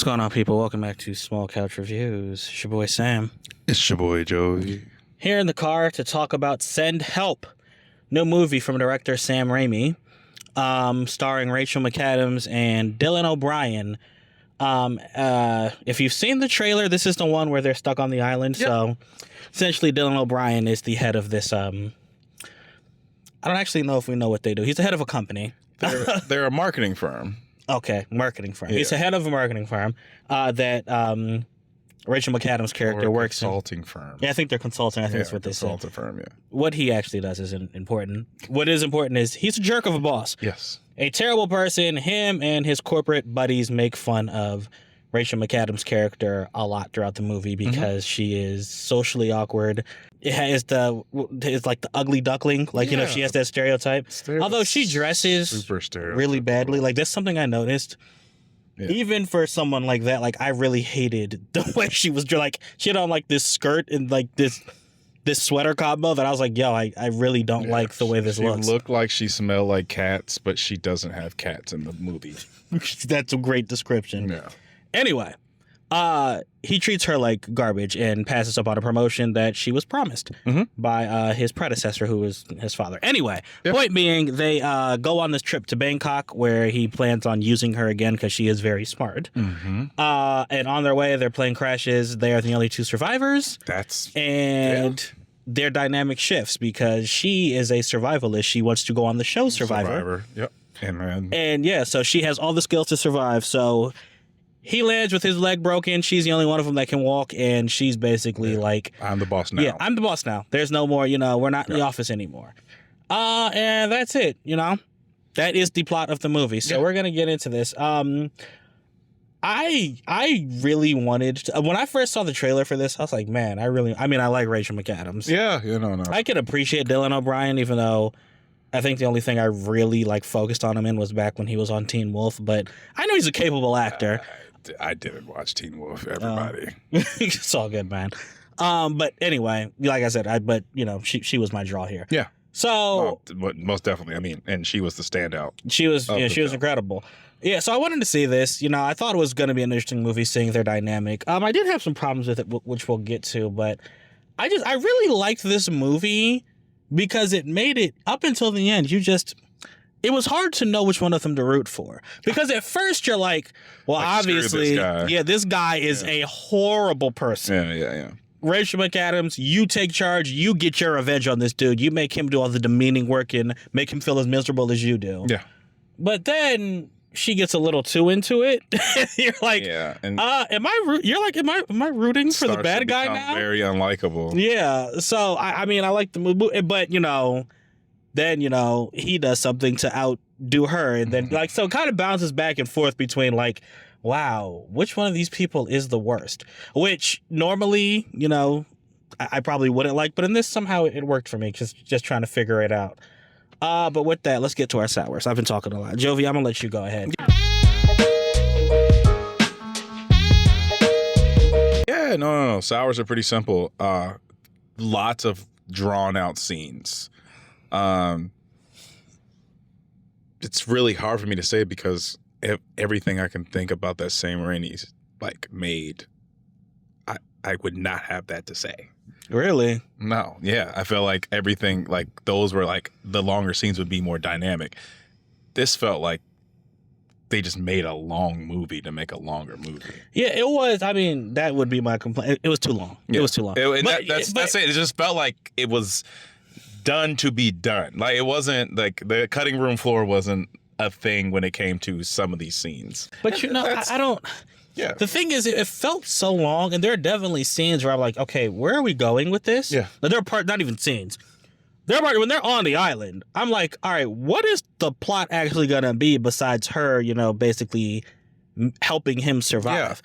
going on, people? Welcome back to Small Couch Reviews. It's your boy Sam. It's your boy Joey. Here in the car to talk about Send Help, new movie from director Sam Raimi, starring Rachel McAdams and Dylan O'Brien. If you've seen the trailer, this is the one where they're stuck on the island. Yep. So essentially, Dylan O'Brien is the head of this. I don't actually know if we know what they do. He's the head of a company. They're a marketing firm. Okay, marketing firm. Yeah. He's the head of a marketing firm that Rachel McAdams' character works in. Consulting firm. Yeah, I think they're consulting. I think that's what they said. Consulting firm, yeah. What he actually does isn't important. What is important is he's a jerk of a boss. Yes. A terrible person. Him and his corporate buddies make fun of Rachel McAdams' character a lot throughout the movie because she is socially awkward. It's like the ugly duckling. Like, you know, she has that stereotype. Although she dresses super really badly. Like, that's something I noticed. Yeah. Even for someone like that, like, I really hated the way she was like, she had on like this skirt and like this sweater combo that I was like, yo, I really don't like the way this looks. She looked like she smelled like cats, but she doesn't have cats in the movie. That's a great description. Yeah. Anyway, he treats her like garbage and passes up on a promotion that she was promised by his predecessor, who was his father. Anyway, point being, they go on this trip to Bangkok where he plans on using her again because she is very smart. And on their way, their plane crashes. They are the only two survivors. Their dynamic shifts because she is a survivalist. She wants to go on the show Survivor. Yep. And yeah, so she has all the skills to survive. So he lands with his leg broken. She's the only one of them that can walk, and she's basically like, I'm the boss now. Yeah, I'm the boss now. There's no more, we're not in the office anymore. And that's it, That is the plot of the movie. So we're going to get into this. I really wanted to, when I first saw the trailer for this, I was like, man, I like Rachel McAdams. Yeah, I could appreciate Dylan O'Brien, even though I think the only thing I really focused on him in was back when he was on Teen Wolf, but I know he's a capable actor. I didn't watch Teen Wolf, everybody. It's all good, man. But anyway, like I said, she was my draw here. Yeah. So most definitely. And she was the standout. She was incredible. Yeah, so I wanted to see this. I thought it was going to be an interesting movie, seeing their dynamic. I did have some problems with it, which we'll get to, but I really liked this movie because it made it up until the end. It was hard to know which one of them to root for. Because at first you're like, well, obviously, this guy is a horrible person. Yeah. Rachel McAdams, you take charge, you get your revenge on this dude. You make him do all the demeaning work and make him feel as miserable as you do. Yeah. But then she gets a little too into it. You're like, am I rooting for the bad guy now? Very unlikable. Yeah. So I like the movie, but then he does something to outdo her, and then so it kind of bounces back and forth between wow, which one of these people is the worst? Which normally, I probably wouldn't like, but in this somehow it worked for me, just trying to figure it out. But with that, let's get to our sours. I've been talking a lot. Jovi, I'm gonna let you go ahead. Yeah, no. Sours are pretty simple. Lots of drawn out scenes. It's really hard for me to say because everything I can think about that Sam Raimi's made, I would not have that to say. Really? No. Yeah. I feel like everything, those were the longer scenes would be more dynamic. This felt like they just made a long movie to make a longer movie. Yeah, it was. That would be my complaint. It was too long. Yeah. It was too long. That's it. It just felt like it was done to be done. It wasn't the cutting room floor wasn't a thing when it came to some of these scenes. But I don't. Yeah. The thing is, it felt so long, and there are definitely scenes where I'm like, okay, where are we going with this? Yeah. There are not even scenes. When they're on the island, I'm like, all right, what is the plot actually gonna be besides her, basically helping him survive?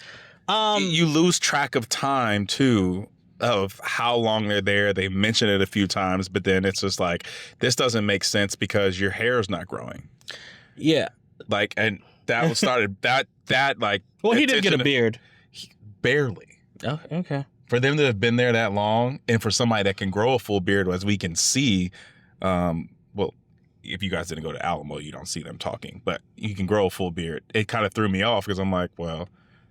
Yeah. You lose track of time too, of how long they're there. They mention it a few times, but then it's just this doesn't make sense because your hair is not growing. Yeah. And that started that. Well, he didn't get a beard. Barely. Oh, okay. For them to have been there that long, and for somebody that can grow a full beard, as we can see, well, if you guys didn't go to Alamo, you don't see them talking, but you can grow a full beard. It kind of threw me off because I'm like, well,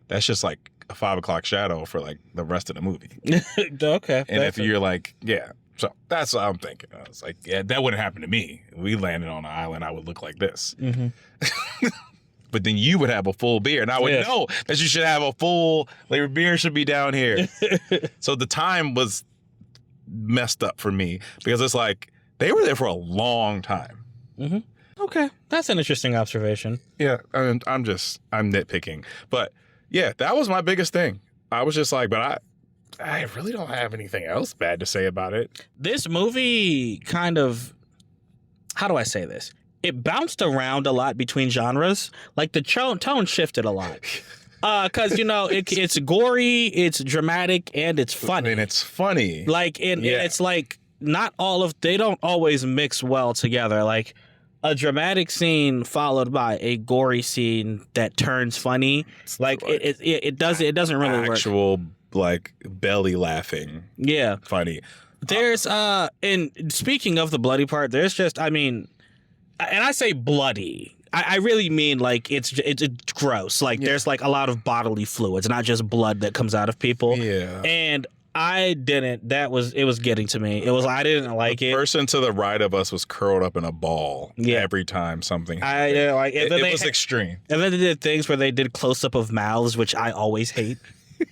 that's just like a 5 o'clock shadow for like the rest of the movie. Okay. And if you're like, yeah, so that's what I'm thinking. I was like, yeah, that wouldn't happen to me. If we landed on an island, I would look like this. Mhm. But then you would have a full beer, and I would know that you should have a full, like, your beer should be down here. So the time was messed up for me because it's like they were there for a long time. Mhm. Okay, that's an interesting observation. Yeah, I'm nitpicking, but yeah, that was my biggest thing. I was just like, but I really don't have anything else bad to say about it. This movie kind of, how do I say this? It bounced around a lot between genres. Like the tone shifted a lot. Because, you know, it's gory, it's dramatic, and it's funny. And it's funny. Like, and it's like not all of, they don't always mix well together. Like a dramatic scene followed by a gory scene that turns funny. Like it doesn't really work. Actual like belly laughing. Yeah. Funny. There's and speaking of the bloody part, there's just, I mean, and I say bloody, I really mean like it's gross. Like there's like a lot of bodily fluids, not just blood that comes out of people. Yeah. And I didn't. It was getting to me. It was, I didn't like it. The person to the right of us was curled up in a ball every time something happened. It was extreme. And then they did things where they did close up of mouths, which I always hate.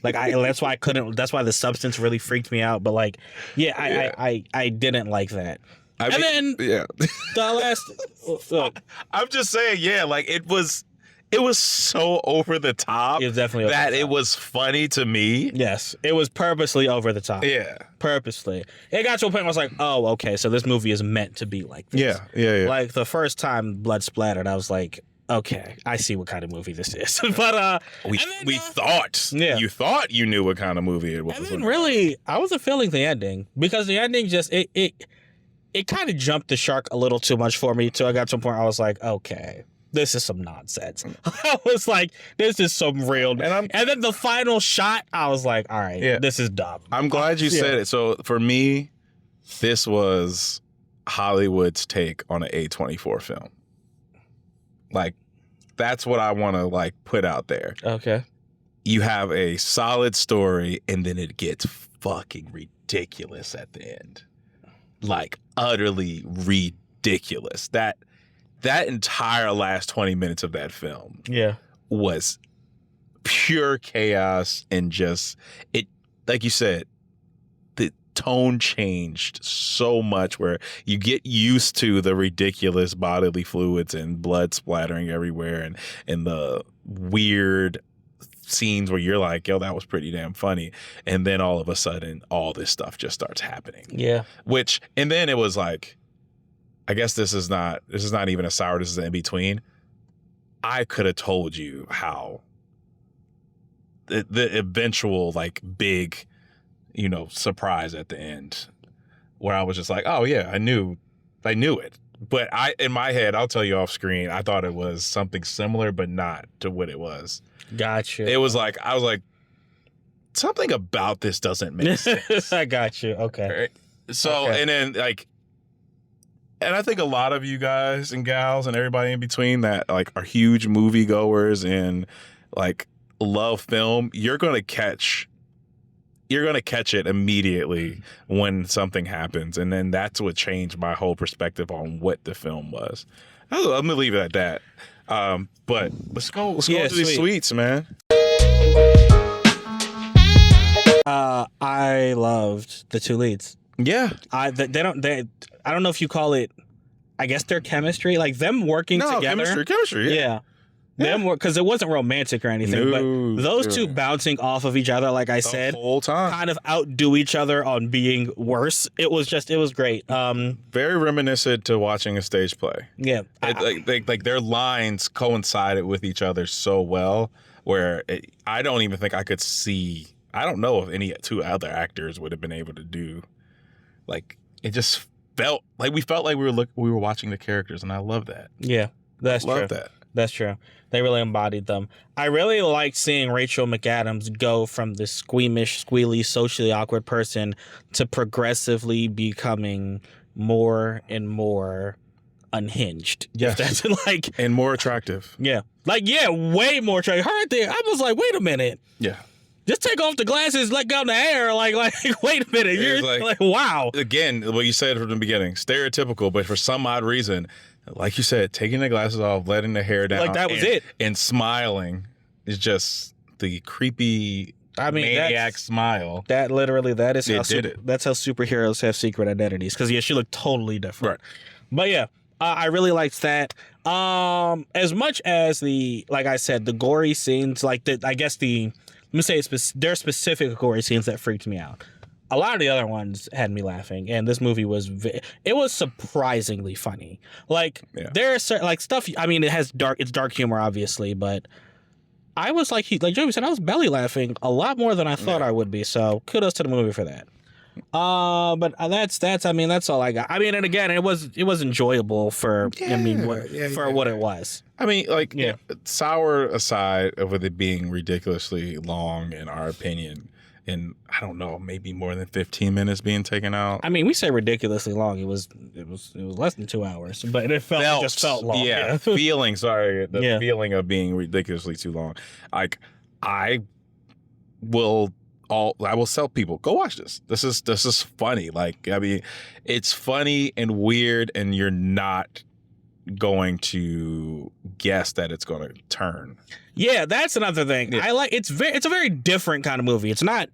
Like that's why I couldn't. That's why the substance really freaked me out. But like, I didn't like that. The last, look, I'm just saying, like it was so over the top. It was definitely that it was funny to me. Yes, it was purposely over the top. Yeah, purposely. It got to a point where I was like, oh, okay, so this movie is meant to be like this. Yeah. Like the first time blood splattered, I was like, okay, I see what kind of movie this is. But we thought you thought you knew what kind of movie it was. And then really, I wasn't feeling the ending because the ending just it kind of jumped the shark a little too much for me. Till I got to a point where I was like, okay, this is some nonsense. I was like, this is some real. And then the final shot, I was like, all right, this is dumb. I'm glad you said it. So for me, this was Hollywood's take on an A24 film. Like, that's what I want to like put out there. Okay. You have a solid story, and then it gets fucking ridiculous at the end. Like, utterly ridiculous. That entire last 20 minutes of that film was pure chaos, and just, it, like you said, the tone changed so much where you get used to the ridiculous bodily fluids and blood splattering everywhere and the weird scenes where you're like, yo, that was pretty damn funny. And then all of a sudden, all this stuff just starts happening. Yeah. And then it was like, I guess this is not even a sour, this is an in-between. I could have told you how the eventual, like, big, you know, surprise at the end, where I was just like, oh yeah, I knew it. But in my head, I'll tell you off screen, I thought it was something similar, but not to what it was. Gotcha. It was like, I was like, something about this doesn't make sense. I got you. Okay. Right? So, and then like, and I think a lot of you guys and gals and everybody in between that like are huge moviegoers and like love film, you're gonna catch it immediately when something happens, and then that's what changed my whole perspective on what the film was. I'm gonna leave it at that. But let's go through these sweets, man. I loved the two leads. Yeah, I don't know if you call it, I guess their chemistry, like them working together. Chemistry. Yeah. Them work, because it wasn't romantic or anything, but those two bouncing off of each other, like I said, the whole time, kind of outdo each other on being worse. It was great. Very reminiscent to watching a stage play. Yeah, like their lines coincided with each other so well, where I don't even think I could see. I don't know if any two other actors would have been able to do. Like, it just felt like we were watching the characters, and I love that. Yeah, that's true. Love that. That's true. They really embodied them. I really liked seeing Rachel McAdams go from the squeamish, squealy, socially awkward person to progressively becoming more and more unhinged. Yes. If that's like, and more attractive. yeah. Like, yeah, way more attractive. Her right there, I was like, wait a minute. Yeah. Just take off the glasses, let go of the hair. Like, wait a minute. You're It's like, wow. Again, what you said from the beginning, stereotypical, but for some odd reason, like you said, taking the glasses off, letting the hair down. Like, that was and, it. And smiling is just the creepy maniac smile. That literally, that is It how did it. that's how superheroes have secret identities. Because, yeah, she looked totally different. Right. But, yeah, I really liked that. As much as like I said, the gory scenes, like, I guess let me say there are specific gory scenes that freaked me out. A lot of the other ones had me laughing, and this movie was it was surprisingly funny. Like, there are certain, like, stuff. I mean, it's dark humor, obviously, but I was like Joey said, I was belly laughing a lot more than I thought I would be. So kudos to the movie for that. But that's I mean, that's all I got. I mean, and again, it was enjoyable for what it was. I mean, like, sour aside with it being ridiculously long, in our opinion, and I don't know, maybe more than 15 minutes being taken out. I mean, we say ridiculously long. It was less than 2 hours, but it just felt long. Yeah, feeling of being ridiculously too long. Like, I will tell people, go watch this. This is funny. Like, I mean, it's funny and weird, and you're not going to guess that it's going to turn. Yeah, that's another thing. Yeah. I like it's a very different kind of movie. It's not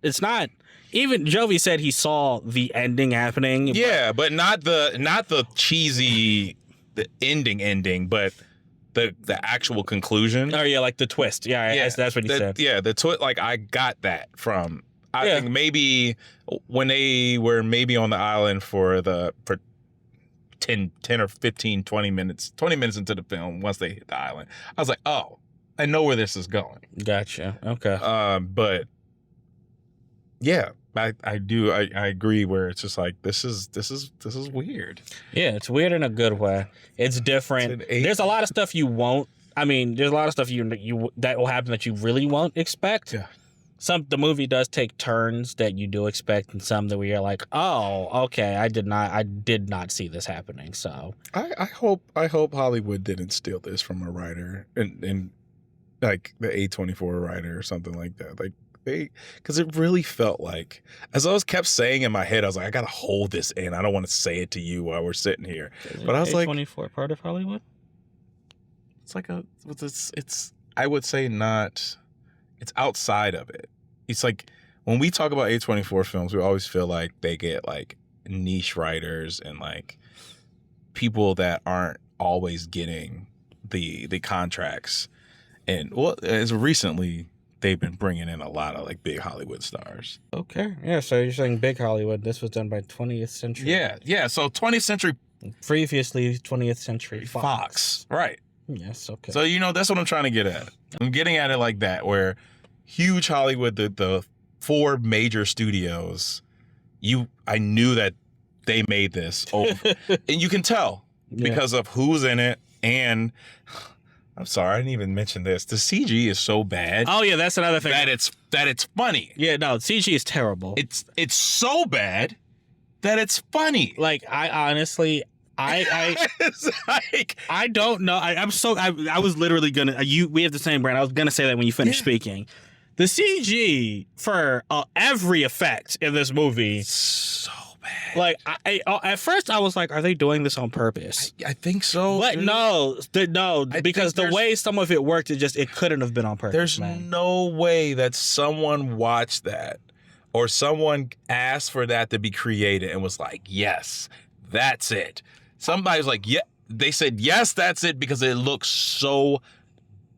even Jovi said he saw the ending happening. Yeah, but not the cheesy the ending, but the actual conclusion. Oh yeah, like the twist. Yeah, that's what he said. Yeah, the twist. Like, I got that from. I think maybe when they were maybe on the island for 10 or 15, 20 minutes into the film, once they hit the island, I was like, oh, I know where this is going. Gotcha. Okay. But yeah, I do. I agree where it's just like, this is weird. Yeah, it's weird in a good way. It's different. There's a lot of stuff you won't. I mean, there's a lot of stuff you that will happen that you really won't expect. Yeah. The movie does take turns that you do expect, and some that we are like, oh, okay, I did not see this happening. So I hope Hollywood didn't steal this from a writer and like the A24 writer or something like that. Like, because it really felt like, as I kept saying in my head, I was like, I gotta hold this in. I don't want to say it to you while we're sitting here. But I was like, A24 part of Hollywood. It's like it's I would say not. It's outside of it. It's like, when we talk about A24 films, we always feel like they get like niche writers and like people that aren't always getting the contracts. And as recently, they've been bringing in a lot of like big Hollywood stars. Okay, yeah. So you're saying big Hollywood? This was done by 20th Century. Yeah. So 20th Century, previously 20th Century Fox. Right. Yes. Okay. So that's what I'm trying to get at. I'm getting at it like that, where huge Hollywood, the 4 major studios, I knew that they made this over, and you can tell because of who's in it. And I'm sorry, I didn't even mention this. The CG is so bad. Oh yeah, that's another thing. That it's funny. Yeah, no, CG is terrible. It's so bad that it's funny. Like, I honestly, it's like, I don't know. I was literally gonna. We have the same brand. I was gonna say that when you finish speaking. The CG for every effect in this movie, so bad. Like, at first I was like, are they doing this on purpose? I think so. But no, because the way some of it worked, it couldn't have been on purpose. There's no way that someone watched that or someone asked for that to be created and was like, yes, that's it. Somebody's like, yeah, they said, yes, that's it, because it looks so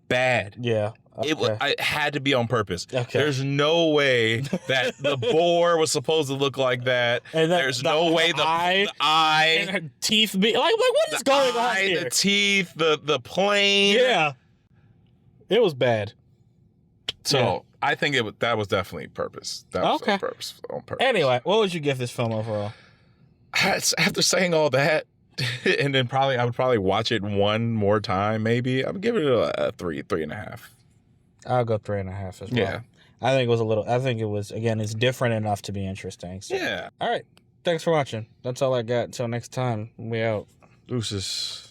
bad. Yeah. Okay. It had to be on purpose. Okay. There's no way that the boar was supposed to look like that. And there's no way the eye and her teeth be like what is going on here? The teeth, the plane. Yeah. It was bad. So I think that was definitely purpose. That was on purpose. Anyway, what would you give this film overall? After saying all that, and then I would probably watch it one more time, maybe. I would give it a 3.5. I'll go 3.5 as well. Yeah. I think it was, again, it's different enough to be interesting. So. Yeah. All right. Thanks for watching. That's all I got. Until next time, we out. Deuces.